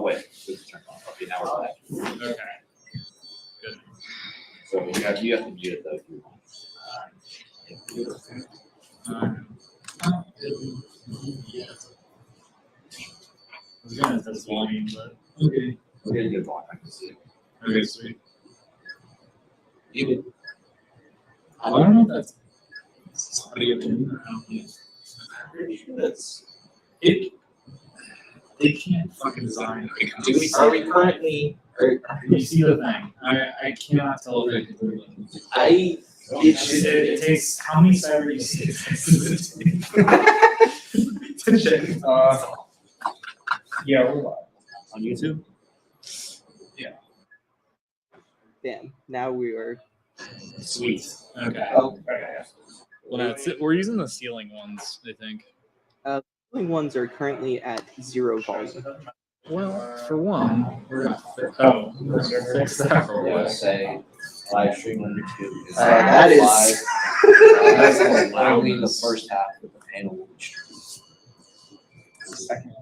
wait, this is turned on. Okay, now we're back. Okay. Good. So you have to mute it though if you want. I was gonna test volume, but okay. We're getting good volume. I can see it. Okay, sweet. Muted. I don't know if that's somebody up in or out. I'm pretty sure that's. It. They can't fucking design. Are we currently? You see the thing? I cannot tell if they completely. It takes how many cyber uses to check? Yeah, we're live. On YouTube? Damn. Now we are. Sweet. Okay. Oh, Okay. Well, no, we're using the ceiling ones, I think. only ones are currently at 0 volume. Well, for one, we're gonna fix. Oh, we're gonna fix that for Yeah, what? say live stream on YouTube. That is- live. That's That's only the loudness. first half of the panel will be streamed. Second.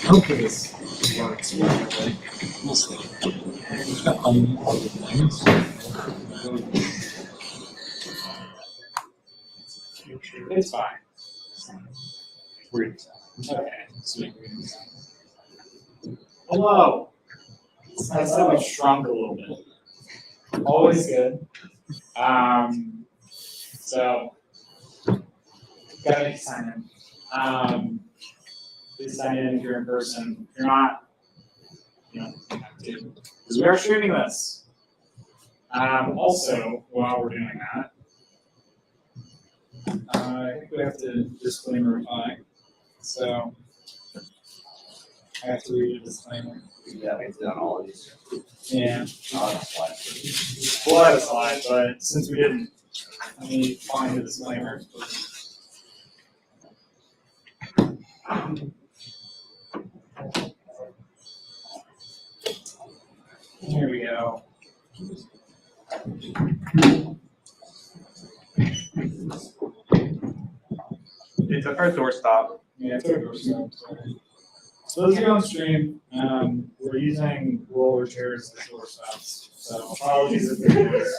Hopefully this works. We'll see. All the things. It's fine. We're okay. Sweet. Hello. I said we shrunk a little bit. Always good. So gotta sign in. Please sign in if you're in person. If you're not, you know, you have to, because we are streaming this. Also, while we're doing that, I think we have to disclaimerify. So, I have to read a disclaimer. Yeah, we've done all of these. Yeah. Oh, that's why. We'll have a slide, but since we didn't, let me find the disclaimer. Here we go. It's a first doorstop. Yeah, it's our doorstop. So those of you on stream, we're using roller chairs as doorstops. So apologies if there is.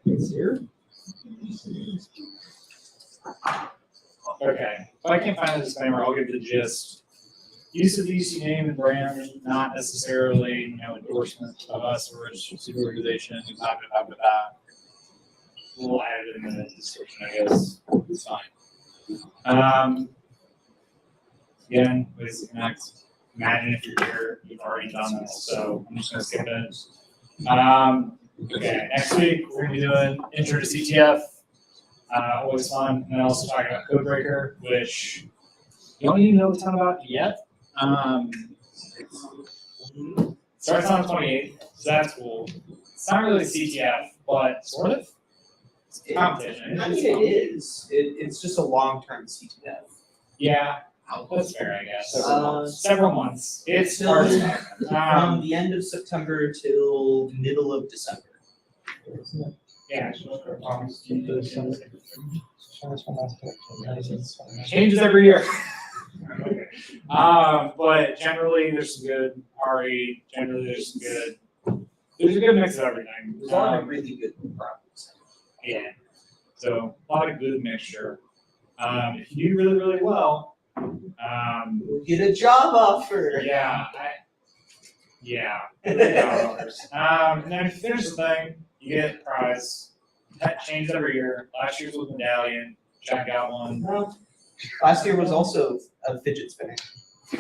It's here. Okay, if I can't find the disclaimer, I'll give the gist. Use of the UC name and brand, not necessarily, endorsement of us or a super organization, blah, blah, blah, blah, blah. We'll add it in the description, I guess. It's fine. Again, ways to connect. Imagine if you're here, you've already done this, so I'm just gonna skip it. Okay, next week, we're gonna be doing intro to CTF. Always fun, and then also talking about Codebreaker, which you don't even know a ton about yet. Starts on the 28th, so that's cool. It's not really CTF, but sort of. It's competition. I mean, it is. It's just a long-term CTF. Yeah, that's fair, I guess. Several months. It It's starts from the end of September till middle of December. yeah. Changes every year. But generally there's some good RE, generally there's some good, there's a good mix of everything. There's a lot of really good problems. Yeah, so a lot of good mixture. If you do really, really well, We'll get a job offer. yeah, $50. And then if you finish the thing, you get a prize. That changes every year. Last year's was medallion. Jack got one. Well, last year was also a fidget spinner. So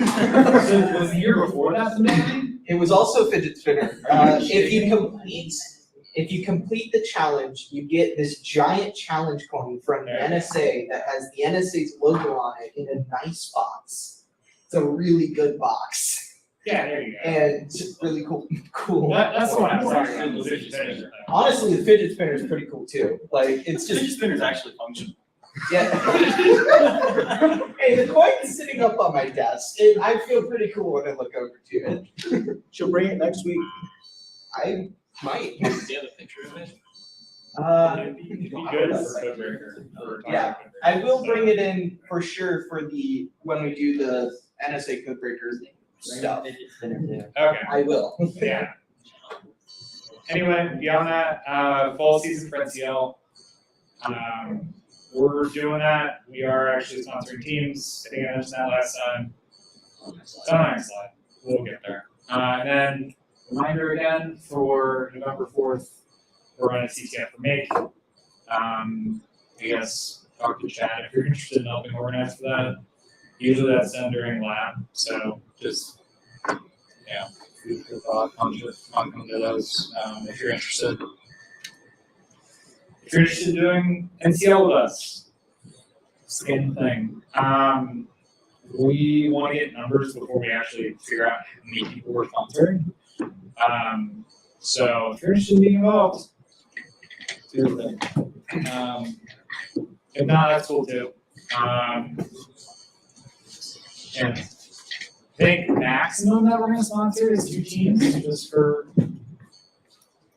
was the year before that the medallion? It was also a fidget spinner. If you complete the challenge, you get this giant challenge coin from the NSA that has the NSA's logo on it in a nice box. It's a really good box. Yeah, there you go. And it's really cool. That's the one I was talking about. The fidget spinner. Honestly, the fidget spinner is pretty cool too. Like, it's just, Fidget spinners actually function. yeah. Hey, the coin is sitting up on my desk, and I feel pretty cool when I look over to it. She'll bring it next week. I might. Do you have a picture of it? It'd be good for Codebreaker. Yeah. I will bring it in for sure for when we do the NSA Codebreaker stuff. Okay, I will. yeah. Anyway, beyond that, fall season for NCL. We're doing that. We are actually sponsoring teams. I think I mentioned that last time. It's on the next slide. We'll get there. And then reminder again for November 4th, we're running CTF for Make. I guess talk to Chad if you're interested in helping organize for that. Usually that's done during lab, so just food for thought on to those if you're interested. If you're interested in doing NCL with us, same thing. We want to get numbers before we actually figure out how many people we're sponsoring. So if you're interested in being involved, do the thing. If not, that's cool too. And I think maximum that we're going to sponsor is 2 teams, just for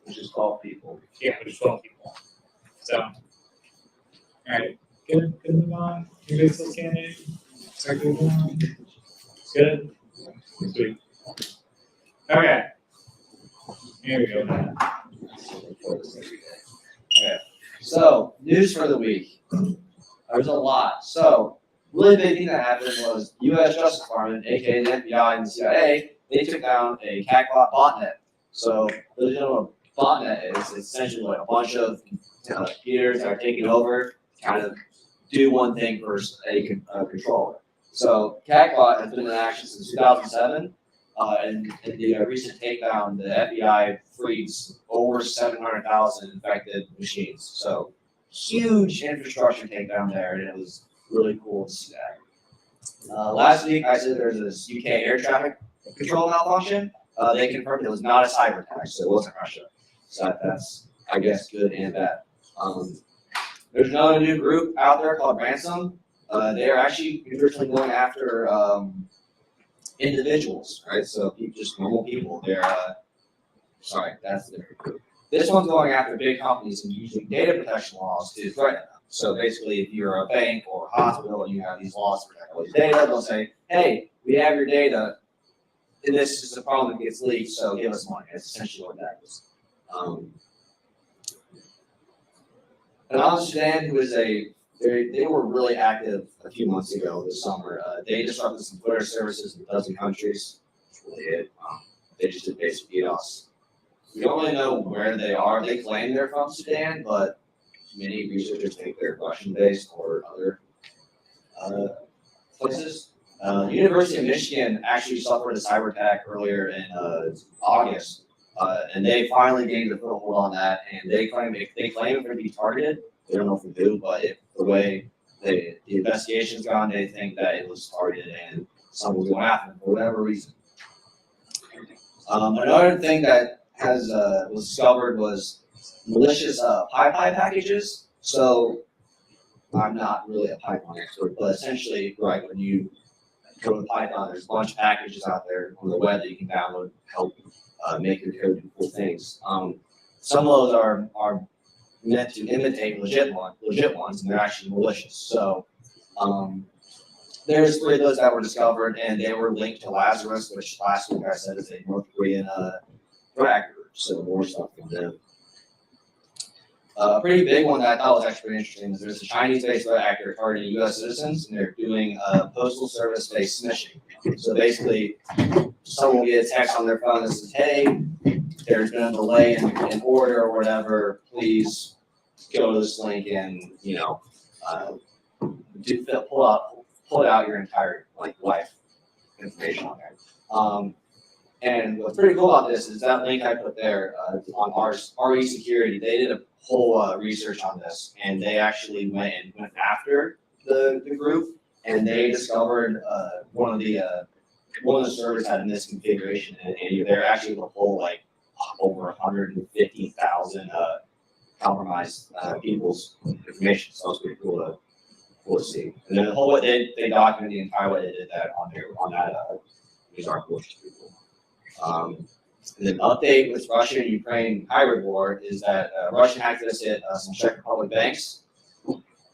Just 12 people. just 12 people. So, all right, good to move on. You guys still scanning? Start moving on. Good. Sweet. Okay. Here we go. Then. Okay. So, news for the week. There's a lot. So, really big thing that happened was U.S. Justice Department, aka the FBI and the CIA, they took down a Cacklot botnet. So, those who know what a botnet is, it's essentially like a bunch of computers that are taking over, kind of do one thing for a controller. So, Cacklot has been in action since 2007. And in the recent takedown, the FBI freed over 700,000 infected machines. So huge infrastructure takedown there, and it was really cool to see that. Last week, I said there's this UK air traffic control malfunction. They confirmed it was not a cyber attack, so it wasn't Russia. So that's, I guess, good and bad. There's another new group out there called Ransom. They are actually originally going after individuals, right? So people, just normal people. They're sorry, that's their group. This one's going after big companies and using data protection laws to threaten them. So basically, if you're a bank or a hospital and you have these laws to protect all these data, they'll say, "Hey, we have your data, and this is a problem that gets leaked, so give us money." That's essentially what that is. Another Sudan, who is they were really active a few months ago this summer. They disrupted some Twitter services in a dozen countries. That's really it. They just did basic DDoS. We don't really know where they are. They claim they're from Sudan, but many researchers think they're Russian-based or other places. University of Michigan actually suffered a cyber attack earlier in August, and they finally gained a foothold on that. And they claim it to be targeted. They don't know if they do, but the way the investigation's gone, they think that it was targeted and someone was going after them for whatever reason. Another thing that was discovered was malicious PyPy packages. So I'm not really a Python expert, but essentially, right, when you go to Python, there's a bunch of packages out there on the web that you can download to help make your code do cool things. Some of those are meant to imitate legit ones, and they're actually malicious. So there's 3 of those that were discovered, and they were linked to Lazarus, which last week I said is a North Korean threat group. So more stuff from them. A pretty big one that I thought was actually pretty interesting is there's a Chinese-based threat actor targeting U.S. citizens, and they're doing postal service-based smishing. So basically, someone will get a text on their phone that says, "Hey, there's been a delay in order or whatever. Please go to this link and pull out your entire life information on there." And what's pretty cool about this is that link I put there on RE Security. They did a whole research on this, and they actually went after the group, and they discovered one of the servers had a misconfiguration, and they're actually able to pull over 150,000 compromised people's information. So it's pretty cool to see. And then the whole way they documented the entire way they did that on that news article, which is pretty cool. And then update with Russia and Ukraine hybrid war is that Russian activists hit some Czech Republic banks,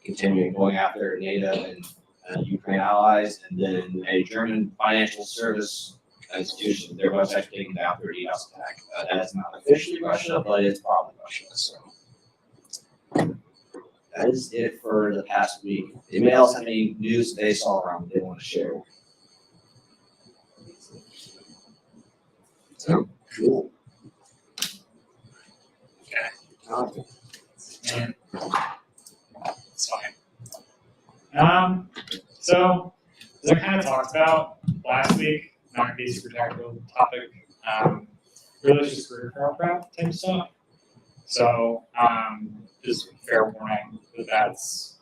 continuing going after NATO and Ukraine allies, and then a German financial service institution. Their website's taken down for a DDoS attack. That is not officially Russia, but it's probably Russia. So that is it for the past week. Anybody else have any news they saw around they want to share? So cool. Okay. And it's fine. So as I kind of talked about last week, not gonna be a super technical topic. Really just career paragraph type stuff. So just fair warning that's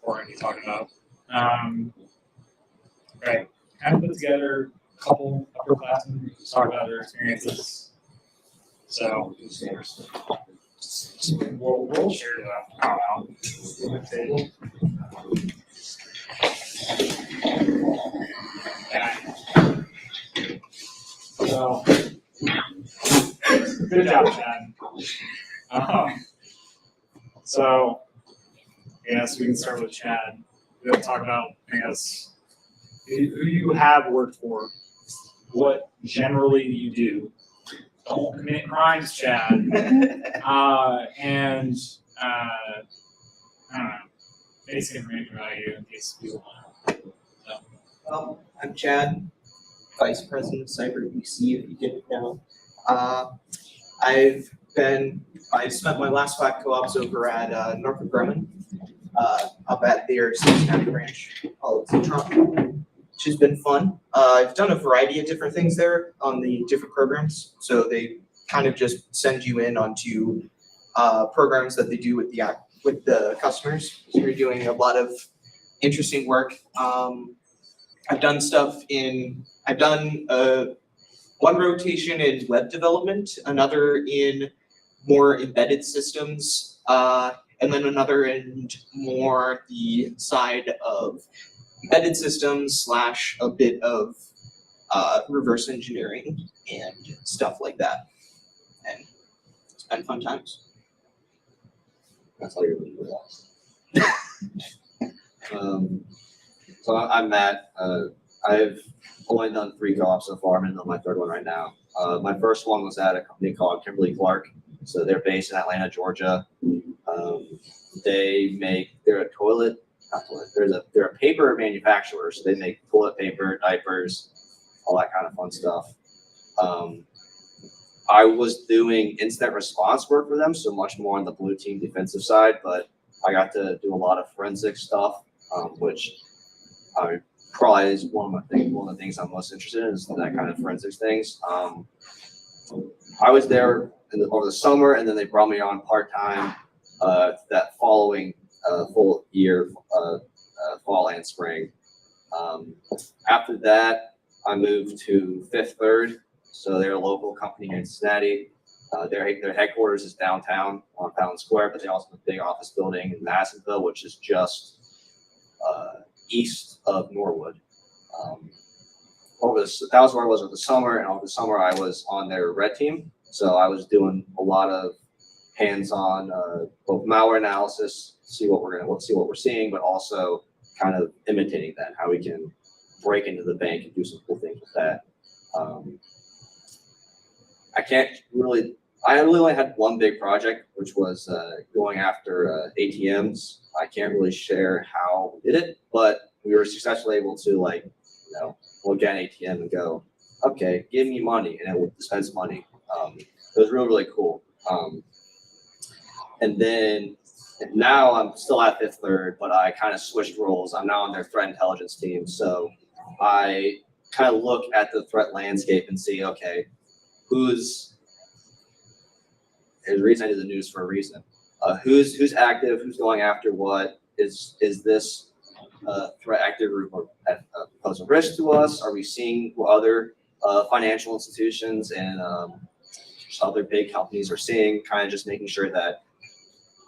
what we're gonna be talking about. Right. Kind of put together a couple upperclassmen to talk about their experiences. So we'll share that. I don't know. Table. So good job, Chad. So I guess we can start with Chad. We're going to talk about, I guess, who you have worked for, what generally you do. Don't commit crimes, Chad. And I don't know, basic information about you in case people want to. Well, I'm Chad, Vice President of Cyber BC, if you didn't know. I've spent my last 5 co-ops over at Northrop Grumman, up at their Cincinnati branch, called Citron, which has been fun. I've done a variety of different things there on the different programs. So they kind of just send you in onto programs that they do with the customers. So you're doing a lot of interesting work. I've done one rotation in web development, another in more embedded systems, and then another in more the side of embedded systems / a bit of reverse engineering and stuff like that. And it's been fun times. That's all you're really good at. So I'm Matt. I've only done 3 co-ops so far. I'm in my 3rd one right now. My first one was at a company called Kimberly-Clark. So they're based in Atlanta, Georgia. They're a they're a paper manufacturer. So they make toilet paper, diapers, all that kind of fun stuff. I was doing incident response work for them, so much more on the blue team defensive side, but I got to do a lot of forensic stuff, which probably is one of the things I'm most interested in is that kind of forensics things. I was there over the summer, and then they brought me on part-time that following full year, fall and spring. After that, I moved to Fifth Third. So they're a local company here in Cincinnati. Their headquarters is downtown on Fountain Square, but they also have a big office building in Madisonville, which is just east of Norwood. That was where I was over the summer, and over the summer I was on their red team. So I was doing a lot of hands-on both malware analysis, see what we're seeing, but also kind of imitating that, how we can break into the bank and do some cool things with that. I really only had one big project, which was going after ATMs. I can't really share how we did it, but we were successfully able to look at an ATM and go, okay, give me money, and it will dispense money. It was really, really cool. And then now I'm still at Fifth Third, but I kind of switched roles. I'm now on their threat intelligence team. So I kind of look at the threat landscape and see, okay, there's a reason I did the news for a reason. Who's active, who's going after what? Is this threat actor group pose a risk to us? Are we seeing what other financial institutions and other big companies are seeing? Kind of just making sure that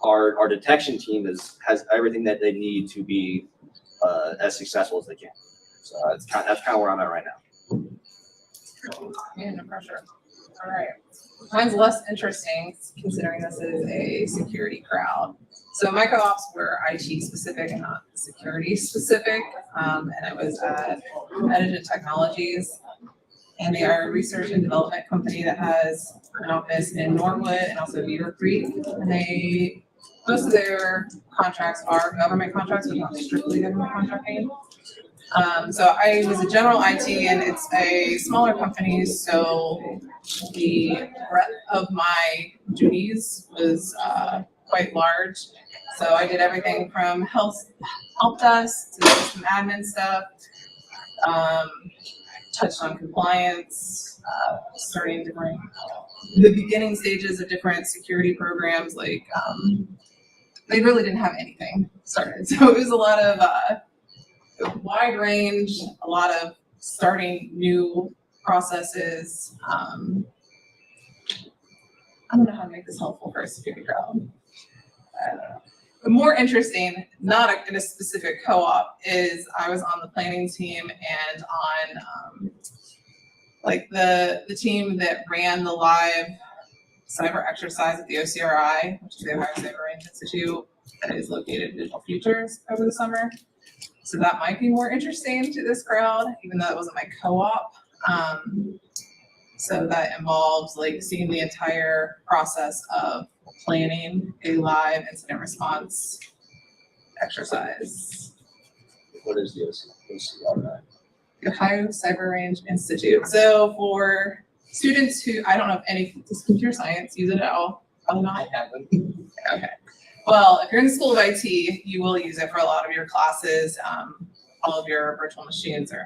our detection team has everything that they need to be as successful as they can. So that's kind of where I'm at right now. Yeah, no pressure. All right. Mine's less interesting considering this is a security crowd. So my co-ops were IT specific and not security specific. And I was at Edited Technologies, and they are a research and development company that has an office in Norwood and also Beaver Creek. And most of their contracts are government contracts, but not strictly government contracting. So I was a general IT, and it's a smaller company, so the breadth of my duties was quite large. So I did everything from help desk to system admin stuff, touched on compliance, starting the beginning stages of different security programs. Like they really didn't have anything started, so it was a lot of wide range, a lot of starting new processes. I don't know how to make this helpful for a security crowd. I don't know. But more interesting, not in a specific co-op, is I was on the planning team and on the team that ran the live cyber exercise at the OCRI, which is the Ohio Cyber Range Institute, that is located in Digital Futures over the summer. So that might be more interesting to this crowd, even though it wasn't my co-op. So that involves seeing the entire process of planning a live incident response exercise. What is the OCRI? The Ohio Cyber Range Institute. So for students who, I don't know if any does computer science use it at all. Probably not. I haven't. Okay. Well, if you're in the School of IT, you will use it for a lot of your classes. All of your virtual machines are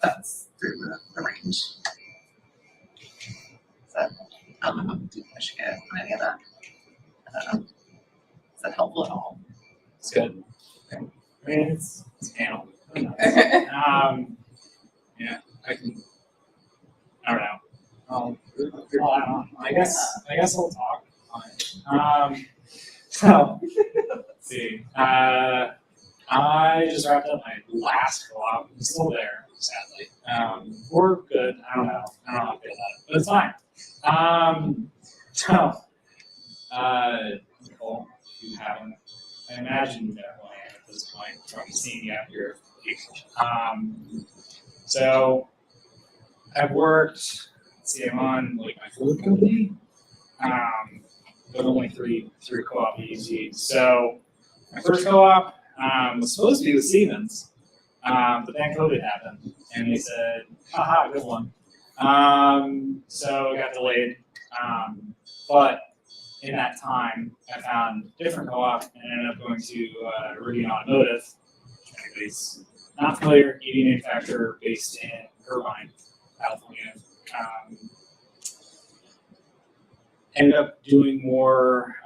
that's through the range. So I don't know how deep I should get on any of that. I don't know. Is that helpful at all? It's good. I mean, it's panel. Okay. I don't know. I'll add on. I guess I'll talk. So let's see. I just wrapped up my last co-op. I'm still there, sadly. We're good. I don't know how I feel about it, but it's fine. Nicole, you haven't. I imagine you know who I am at this point from seeing you out here. So I've worked. Let's see, I'm on like my fourth company, but only three co-op EZ. So my first co-op was supposed to be with Siemens, but then COVID happened, and they said, "Haha, good one." So it got delayed, but in that time, I found a different co-op and ended up going to Rivian Automotive. If anybody's not familiar, EV manufacturer based in Irvine, California. Ended up doing more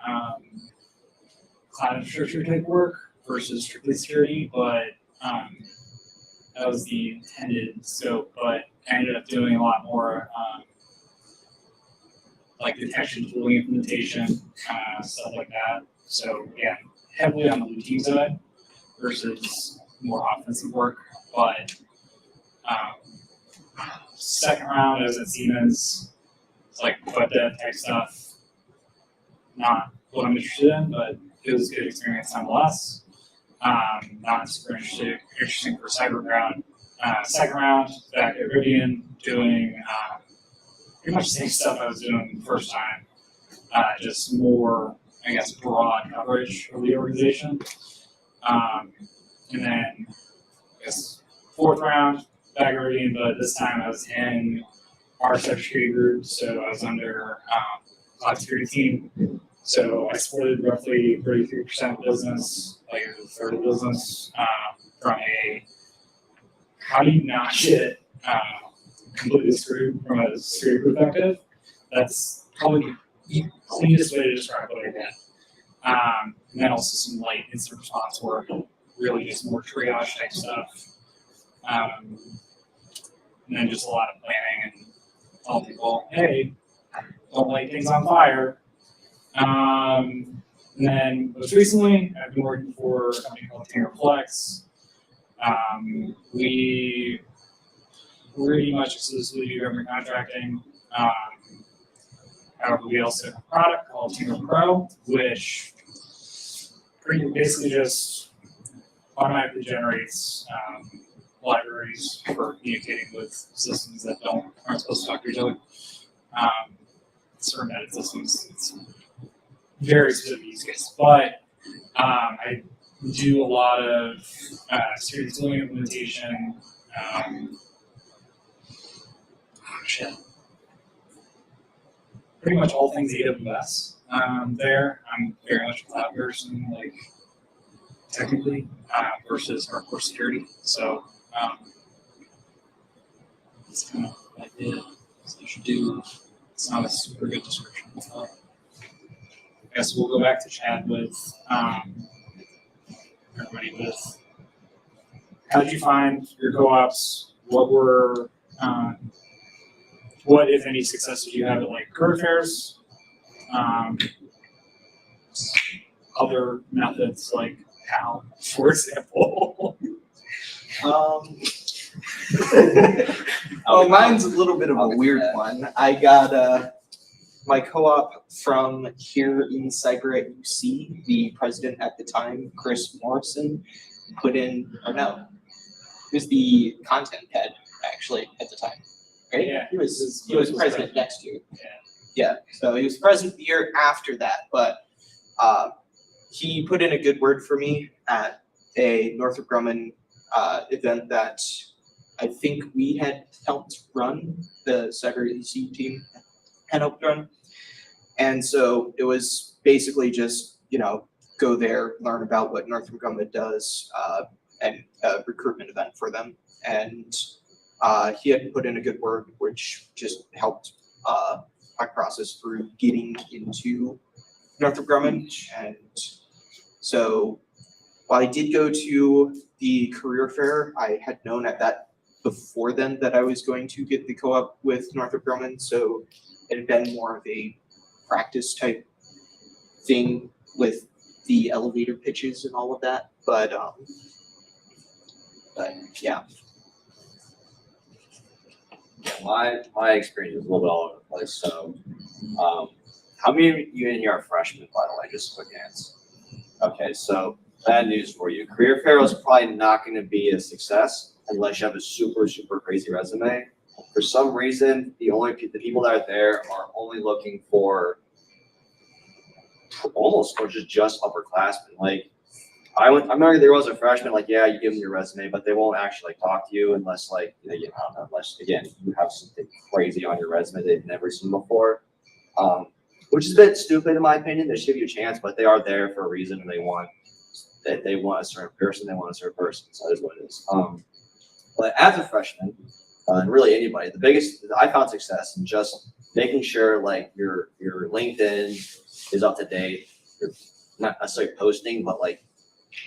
cloud infrastructure type work versus strictly security, but that was the intended scope. But I ended up doing a lot more like detection tooling implementation, stuff like that. So again, heavily on the routine side versus more offensive work. But second round, I was at Siemens. It's like web dev type stuff. Not what I'm interested in, but it was a good experience nonetheless. Not super interesting for CyberGround. Second round, back at Rivian, doing pretty much the same stuff I was doing the first time. Just more, I guess, broad coverage of the organization. And then, I guess, fourth round, back at Rivian, but this time I was in our cybersecurity group, so I was under cloud security team. So I supported roughly 33% of business, like a third of business, from a how do you not get completely screwed from a security perspective. That's probably the cleanest way to describe what I did. And then also some light incident response work, really just more triage type stuff. And then just a lot of planning and telling people, hey, don't light things on fire. And then most recently, I've been working for a company called TangerFlex. We pretty much exclusively do government contracting. However, we also have a product called Tanger Pro, which basically just automatically generates libraries for communicating with systems that aren't supposed to talk to each other. Certain embedded systems, it's very specific use case. But I do a lot of security tooling implementation. Pretty much all things AWS there. I'm very much a cloud person, like technically, versus hardcore security. So that's kind of what I did. So I should do. It's not a super good description. I guess we'll go back to Chad with everybody with how did you find your co-ops? What were what, if any, successes you had at like career fairs? Other methods like how, for example. Oh, mine's a little bit of a weird one. I got my co-op from here in Cyber at UC. The president at the time, Chris Morrison, put in, or no, he was the content head actually at the time, right? Yeah, he was president next year. Yeah. Yeah, so he was president the year after that, but he put in a good word for me at a Northrop Grumman event that I think we had helped run, the Cyber EC team had helped run. And so it was basically just, go there, learn about what Northrop Grumman does, and a recruitment event for them. And he had put in a good word, which just helped my process through getting into Northrop Grumman. And so while I did go to the career fair, I had known at that before then that I was going to get the co-op with Northrop Grumman, so it had been more of a practice type thing with the elevator pitches and all of that. But yeah. My experience is a little bit all over the place. So, how many of you in here are freshmen, by the way? Just quick hands. Okay, so bad news for you. Career Fair is probably not going to be a success unless you have a super, super crazy resume. For some reason, the people that are there are only looking for almost or just upperclassmen. Like I remember there was a freshman, like, yeah, you give them your resume, but they won't actually talk to you unless like, I don't know, unless again, you have something crazy on your resume they've never seen before. Which is a bit stupid in my opinion. They should give you a chance, but they are there for a reason and they want a certain person, So that is what it is. But as a freshman, and really anybody, the biggest I found success in just making sure like your LinkedIn is up to date. You're not necessarily posting, but like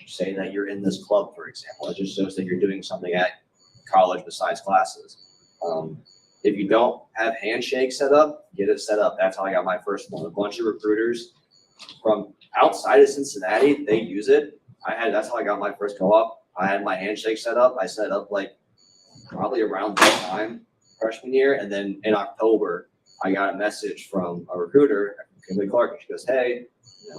say that you're in this club, for example. It just shows that you're doing something at college besides classes. If you don't have Handshake set up, get it set up. That's how I got my first one. A bunch of recruiters from outside of Cincinnati, they use it. That's how I got my first co-op. I had my Handshake set up. I set up like probably around this time, freshman year. And then in October, I got a message from a recruiter, Kimberly Clark, and she goes, hey,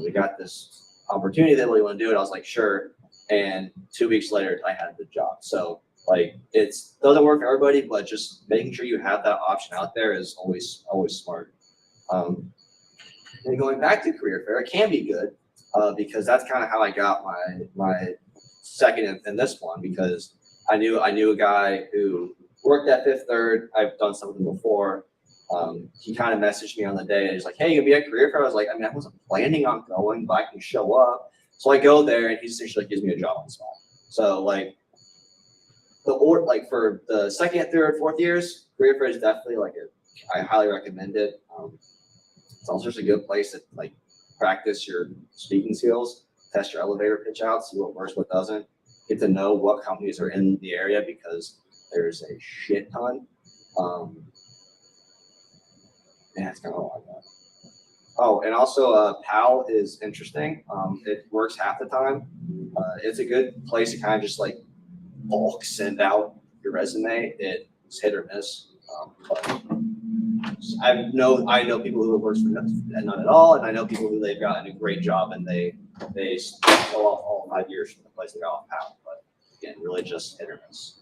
we got this opportunity that we want to do it. I was like, sure. And 2 weeks later, I had the job. So like it doesn't work for everybody, but just making sure you have that option out there is always smart. And going back to Career Fair, it can be good because that's kind of how I got my second in this one, because I knew a guy who worked at Fifth Third. I've done something before. He kind of messaged me on the day and he's like, hey, you gonna be at Career Fair? I was like, I wasn't planning on going, but I can show up. So I go there and he essentially gives me a job on the spot. So like for the second, third, fourth years, Career Fair is definitely I highly recommend it. It's also just a good place to like practice your speaking skills, test your elevator pitch out, see what works, what doesn't. Get to know what companies are in the area because there's a shit ton. It's kind of all I got. Oh, and also PAL is interesting. It works half the time. It's a good place to kind of just like bulk send out your resume. It's hit or miss. But I know people who it works for them and none at all, and I know people who they've gotten a great job and they go off all 5 years from the place they got off PAL. But again, really just hit or miss.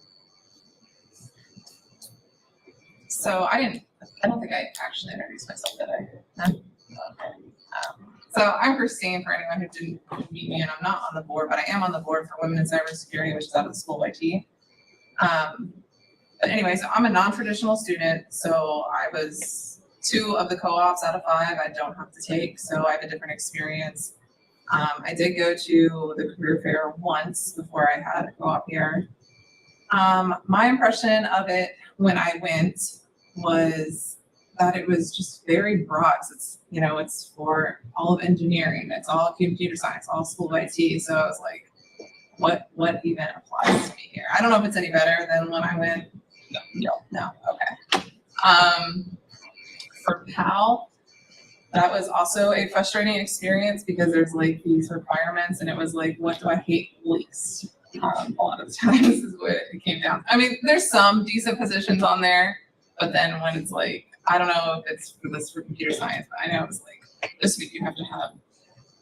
So I don't think I actually introduced myself, did I? No? Okay. So I'm Christine, for anyone who didn't meet me, and I'm not on the board, but I am on the board for Women in Cybersecurity, which is out of the School of IT. But anyway, so I'm a non-traditional student, so I was 2 of the co-ops out of 5 I don't have to take, so I have a different experience. I did go to the Career Fair once before I had a co-op here. My impression of it when I went was that it was just very broad. It's for all of engineering, it's all computer science, all School of IT. So I was like, what even applies to me here? I don't know if it's any better than when I went. No. Okay. For PAL, that was also a frustrating experience because there's like these requirements, and it was like, what do I hate least? A lot of the times is what it came down. I mean, there's some decent positions on there, but then when it's like, I don't know if it's for computer science, but I know it's like this week you have to have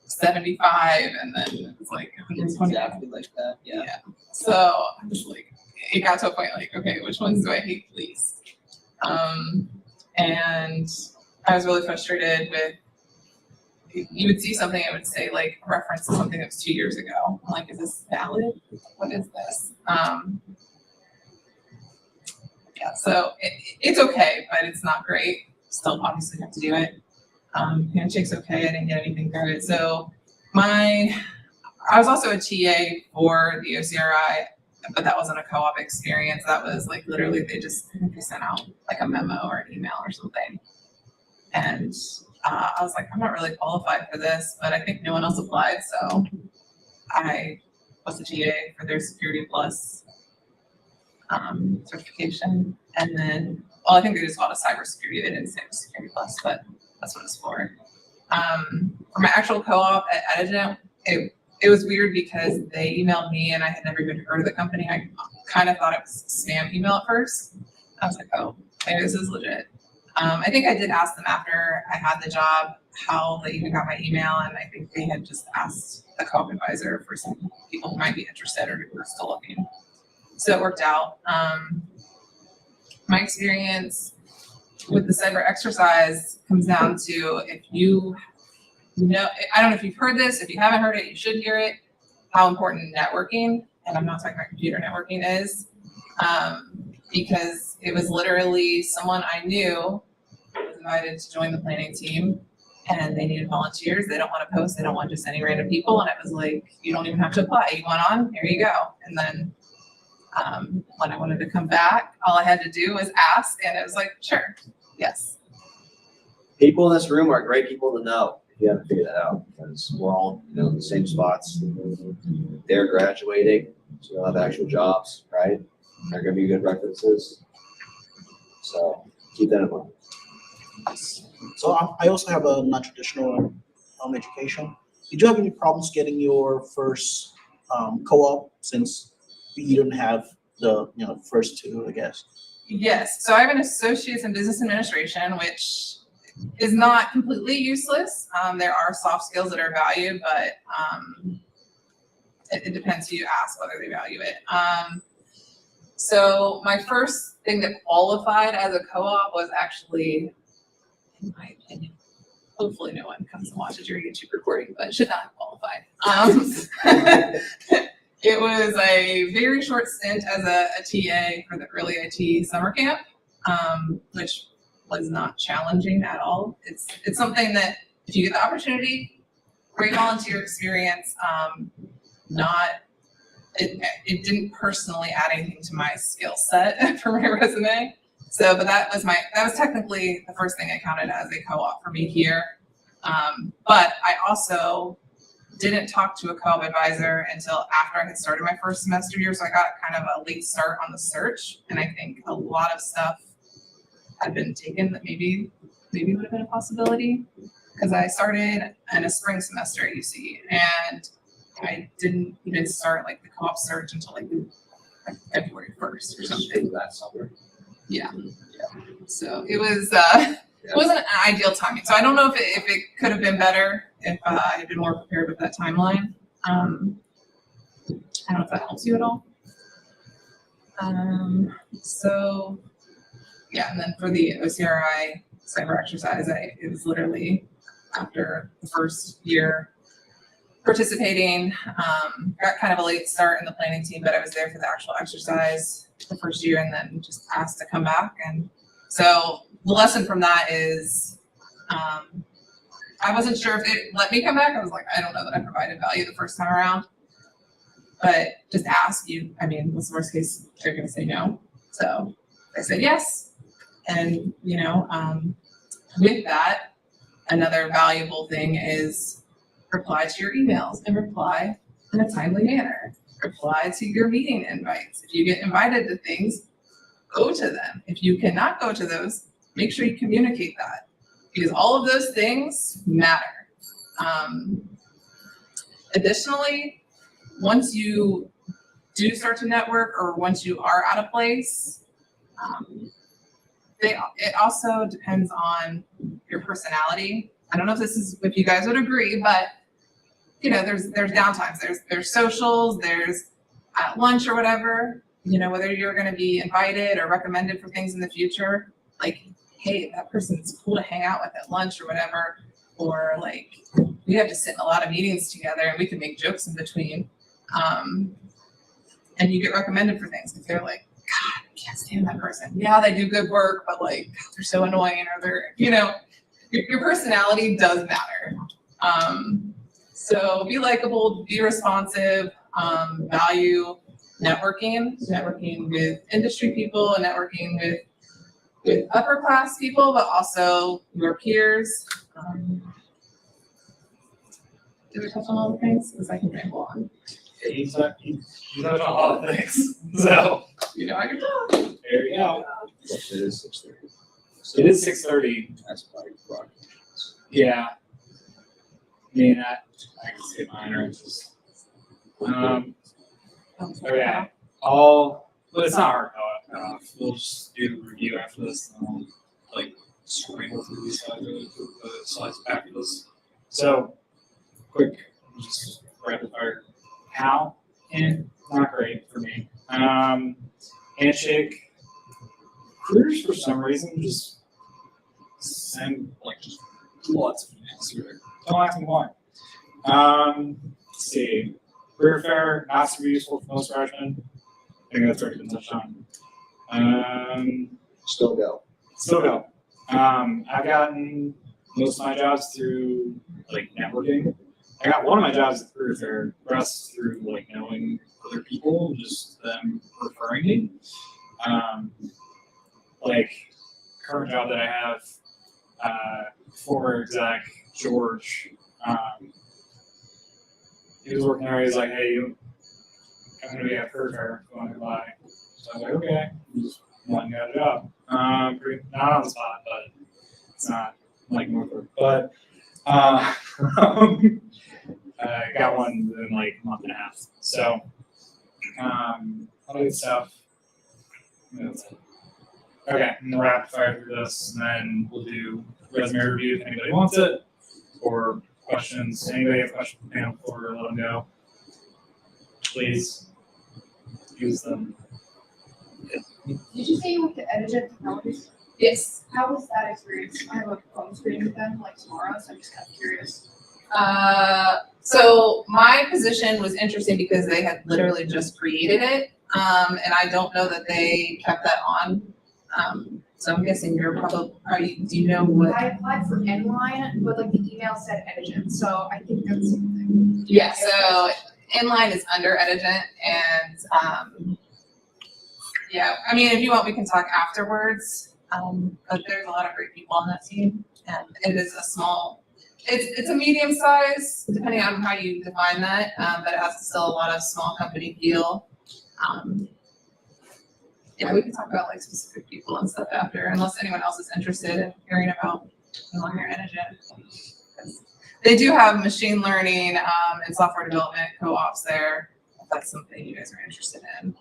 75, and then it's like 120. Exactly like that. Yeah. So I'm just like, it got to a point like, okay, which ones do I hate least? And I was really frustrated with, you would see something, it would say like reference to something that was 2 years ago. I'm like, is this valid? What is this? Yeah, so it's okay, but it's not great. Still obviously have to do it. Handshake's okay, I didn't get anything through it. So I was also a TA for the OCRI, but that wasn't a co-op experience. That was like literally they sent out like a memo or an email or something. And I was like, I'm not really qualified for this, but I think no one else applied. So I was a TA for their Security Plus certification. And then, well, I think they just called it cybersecurity. They didn't say it was Security Plus, but that's what it's for. For my actual co-op at Edugent, it was weird because they emailed me and I had never even heard of the company. I kind of thought it was a spam email at first. I was like, oh, maybe this is legit. I think I did ask them after I had the job how they even got my email, and I think they had just asked the co-op advisor for some people who might be interested or who were still looking. So it worked out. My experience with the cyber exercise comes down to if you know, I don't know if you've heard this, if you haven't heard it, you should hear it, how important networking, and I'm not talking about computer networking, is, because it was literally someone I knew was invited to join the planning team and they needed volunteers. They don't want to post. They don't want just any random people. And it was like, you don't even have to apply. You want on, here you go. And then when I wanted to come back, all I had to do was ask, and it was like, sure, yes. People in this room are great people to know if you haven't figured that out, because we're all, in the same spots. They're graduating, so they'll have actual jobs, right? They're gonna be good references. So keep that in mind. So I also have a non-traditional education. Did you have any problems getting your first co-op, since you didn't have the first two, I guess? Yes, so I have an associate's in business administration, which is not completely useless. There are soft skills that are valued, but it depends who you ask whether they value it. So my first thing that qualified as a co-op was actually, in my opinion, hopefully no one comes and watches your YouTube recording, but it should not have qualified. It was a very short stint as a TA for the early IT summer camp, which was not challenging at all. It's something that if you get the opportunity, great volunteer experience, it didn't personally add anything to my skill set for my resume. So, but that was technically the first thing I counted as a co-op for me here. But I also didn't talk to a co-op advisor until after I had started my first semester here. So I got kind of a late start on the search. And I think a lot of stuff had been taken that maybe would have been a possibility, because I started in a spring semester at UC and I didn't even start like the co-op search until like February 1st or something. That summer. Yeah. So it was, it wasn't an ideal timing. So I don't know if it could have been better if I had been more prepared with that timeline. I don't know if that helps you at all. So yeah, and then for the OCRI cyber exercise, it was literally after the first year participating, got kind of a late start in the planning team, but I was there for the actual exercise the first year and then just asked to come back. And so the lesson from that is, I wasn't sure if they'd let me come back. I was like, I don't know that I provided value the first time around, but just ask you. I mean, what's the worst case? They're going to say no. So I said yes. And, with that, another valuable thing is reply to your emails and reply in a timely manner. Reply to your meeting invites. If you get invited to things, go to them. If you cannot go to those, make sure you communicate that, because all of those things matter. Additionally, once you do start to network or once you are out of place, it also depends on your personality. I don't know if you guys would agree, but there's downtimes, there's socials, there's at lunch or whatever, whether you're going to be invited or recommended for things in the future, like, hey, that person's cool to hang out with at lunch or whatever, or like we have to sit in a lot of meetings together and we can make jokes in between, and you get recommended for things if they're like, God, I can't stand that person. Yeah, they do good work, but like they're so annoying, or they're, your personality does matter. So be likable, be responsive, value networking with industry people, and networking with upper class people, but also your peers. Did we touch on all the things? Because I can ramble on. You touched on a lot of things. So You know, I can talk. There you go. It is 6:30. It is 6:30. That's probably right. Yeah. I mean, I can see mine or just. Okay. But it's not hard enough. We'll just do the review after this and I'll like scramble through these slides really quick, the slides after this. So, quick, just rapid fire. How? Not great for me. Handshake. Recruiters for some reason just send like just lots of emails here. Don't ask me why. Let's see. Career fair, not super useful for most freshmen. I think that's already been touched on. Still go. Still go. I've gotten most of my jobs through like networking. I got one of my jobs at Career Fair, the rest through like knowing other people, just them referring me. Like current job that I have, former exec George, he was working there. He's like, "Hey, I'm gonna be at Career Fair. Going to buy." So I was like, "Okay." Just one got a job. Not on the spot, but it's not like Northrop. But I got one in like a month and a half. So all good stuff. That's it. Okay, I'm gonna rapid fire through this, and then we'll do resume review if anybody wants it, or questions. Anybody have questions for the panel before let them go? Please use them. Did you say you went to Edigen Technologies? Yes. How was that experience? I have a phone screen with them like tomorrow, so I'm just kind of curious. So my position was interesting because they had literally just created it, and I don't know that they kept that on. So I'm guessing you're probably, do you know what? I applied for Nline, but like the email said Edigen, so I think that's something. Yeah, so Inline is under Edigent, and, yeah, I mean, if you want, we can talk afterwards. But there's a lot of great people on that team, and it is a small, it's a medium size, depending on how you define that, but it has still a lot of small company feel. Yeah, we can talk about like specific people and stuff after, unless anyone else is interested in hearing about Inline or Edigen. They do have machine learning, and software development co-ops there, if that's something you guys are interested in.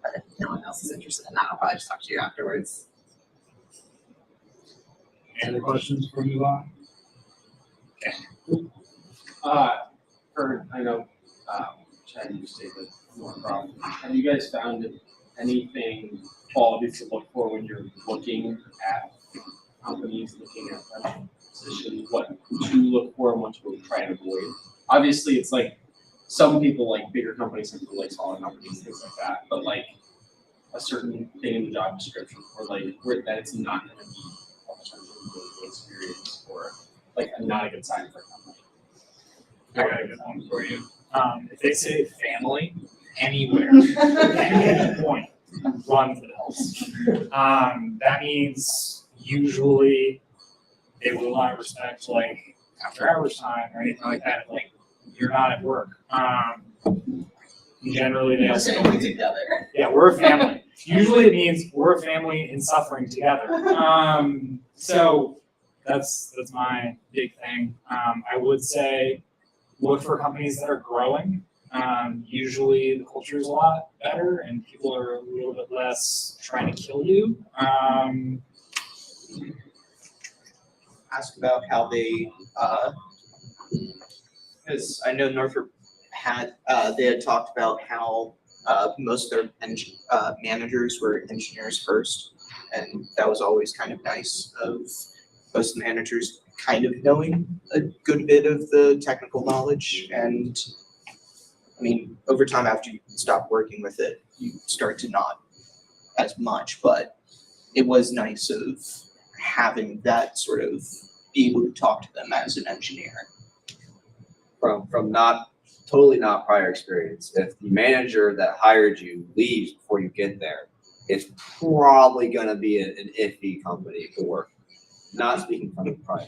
But if no one else is interested in that, I'll probably just talk to you afterwards. Any other questions before we move on? I know, Chad, you stated more problem. Have you guys found anything qualities to look for when you're looking at companies, looking at positions, what to look for and what to try and avoid? Obviously, it's like some people like bigger companies, some people like smaller companies, things like that. But like a certain thing in the job description, or like where that it's not going to be a potential really good experience, or like not a good sign for a company. I got a good one for you. If they say family anywhere, at any point, run for the hills. That means usually they will not respect like after hours time or anything like that. Like you're not at work. Generally, they also together. yeah, we're a family. Usually, it means we're a family in suffering together. So that's my big thing. I would say look for companies that are growing. Usually the culture is a lot better and people are a little bit less trying to kill you. Ask about how they, because I know Northrop had, they had talked about how most of their managers were engineers first, and that was always kind of nice of most managers kind of knowing a good bit of the technical knowledge. And I mean, over time after you stop working with it, you start to not as much, but it was nice of having that sort of be able to talk to them as an engineer. From not, totally not prior experience, if the manager that hired you leaves before you get there, it's probably gonna be an iffy company to work. Not speaking from prior.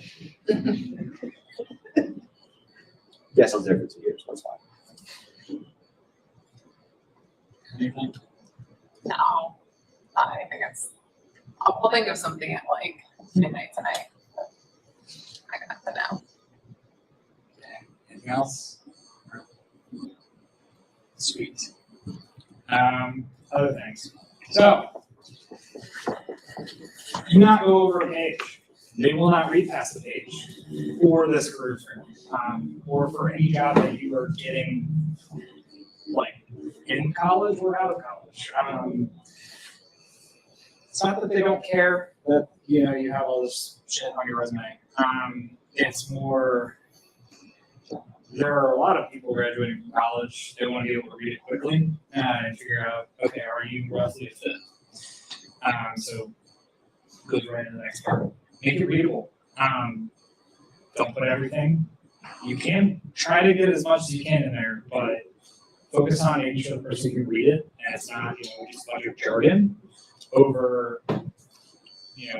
Yes, I was there for 2 years, that's fine. Anything? No, not anything. I'll think of something at like midnight tonight. But I got nothing now. Anything else? Sweet. Other things. So, do not go over a page. They will not read past the page for this career fair, or for any job that you are getting, like in college or out of college. It's not that they don't care that you have all this shit on your resume. It's more. There are a lot of people graduating from college. They want to be able to read it quickly and figure out, okay, are you roughly a fit? So goes right into the next part. Make it readable. Don't put everything. You can try to get as much as you can in there, but focus on making sure the person can read it and it's not, just a bunch of jargon over,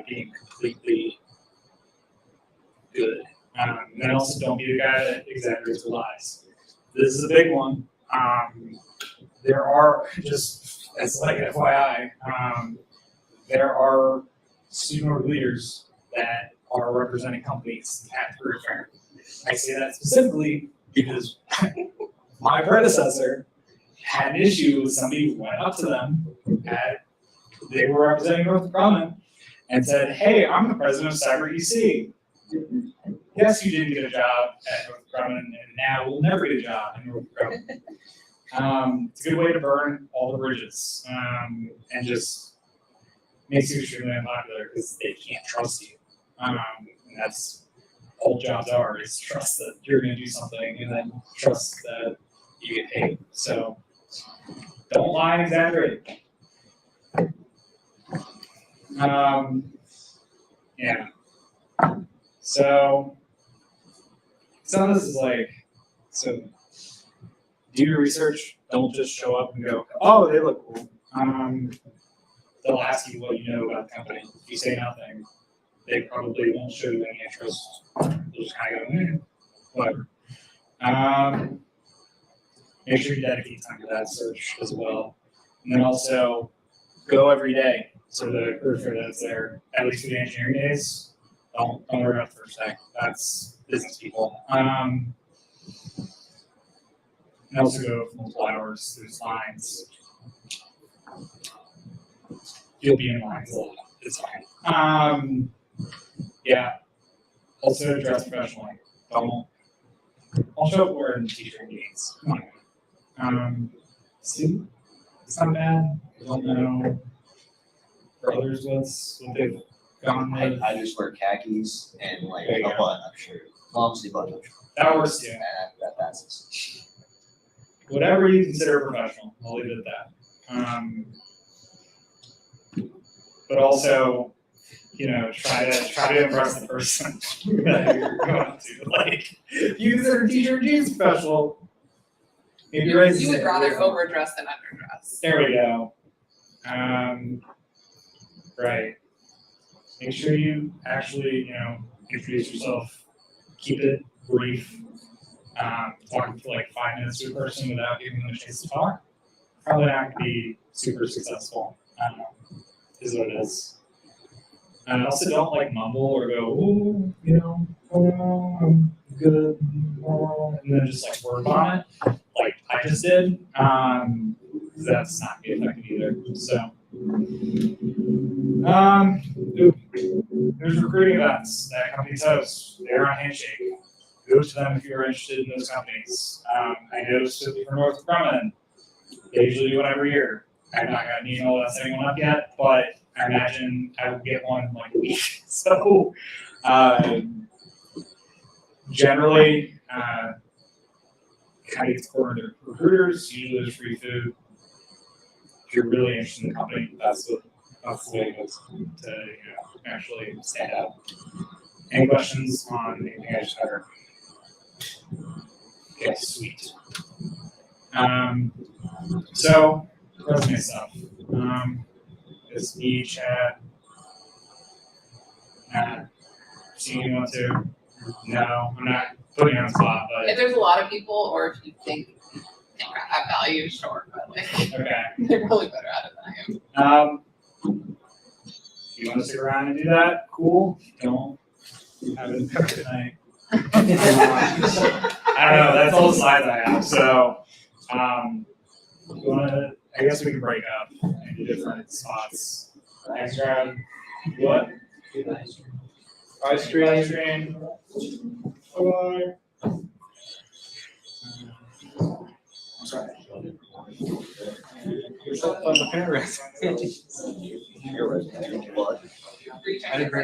being completely good. And then also don't be the guy that exaggerates lies. This is a big one. There are, just as like an FYI, there are student leaders that are representing companies at career fair. I say that specifically because my predecessor had an issue with somebody who went up to them they were representing Northrop Grumman and said, "Hey, I'm the president of Cyber EC. Yes, you didn't get a job at Northrop Grumman, and now we'll never get a job in Northrop Grumman." It's a good way to burn all the bridges, and just makes you extremely unpopular because they can't trust you. And that's all jobs are, is trust that you're going to do something and then trust that you get paid. So don't lie and exaggerate. Yeah. So some of this is like, so do your research. Don't just show up and go, "Oh, they look cool." They'll ask you what you know about the company. If you say nothing, they probably won't show you any interest. They'll just kind of go, whatever. Make sure you dedicate time to that search as well. And then also go every day. So the career fair that's there, at least for the engineering days, don't worry about the first day. That's business people. And also go for multiple hours. There's lines. You'll be in lines a lot. It's fine. Yeah. Also dress professionally. Don't show up wearing t-shirt jeans. Come on. Suit. It's not bad. I don't know for others what they've gone with. I just wear khakis and like There you a go. button-up shirt, long sleeve button-up shirt. That works too. And that passes. Whatever you consider professional, I'll leave it at that. But also, try to impress the person that you're going to. Like, you consider t-shirt jeans professional. Maybe raise You would rather overdress than underdress. There we go. Right. Make sure you actually, introduce yourself. Keep it brief. Talking for like 5 minutes to a person without giving them a chance to talk. Probably not going to be super successful. Is what it is. And also don't like mumble or go, "Oh, I'm good," and then just like work on it, like I just did. That's not gonna be effective either. So, there's recruiting events that companies host. They're on Handshake. Go to them if you're interested in those companies. I know specifically for Northrop Grumman, they usually do one every year. I've not got an email about setting one up yet, but I imagine I will get one in like a week. So, generally, kind of gets cornered to recruiters. Usually there's free food. If you're really interested in the company, that's the way it goes to actually stand out. Any questions on anything I just covered? Okay, sweet. So resume stuff. Is me, Chad, Matt, seeing you want to? No, I'm not putting you on the spot, but If there's a lot of people, or if you think they have value, sure, but Like, Okay. they're probably better at it than I am. If you wanna stick around and do that, cool. Don't have it there tonight. I don't know, that's all the slides I have, so, you wanna, I guess we can break up into different spots. Next round, what? Ice cream. Ice cream. Bye. I'm sorry. You're so fun to parent. Your resume, blood. Reach out. I didn't bring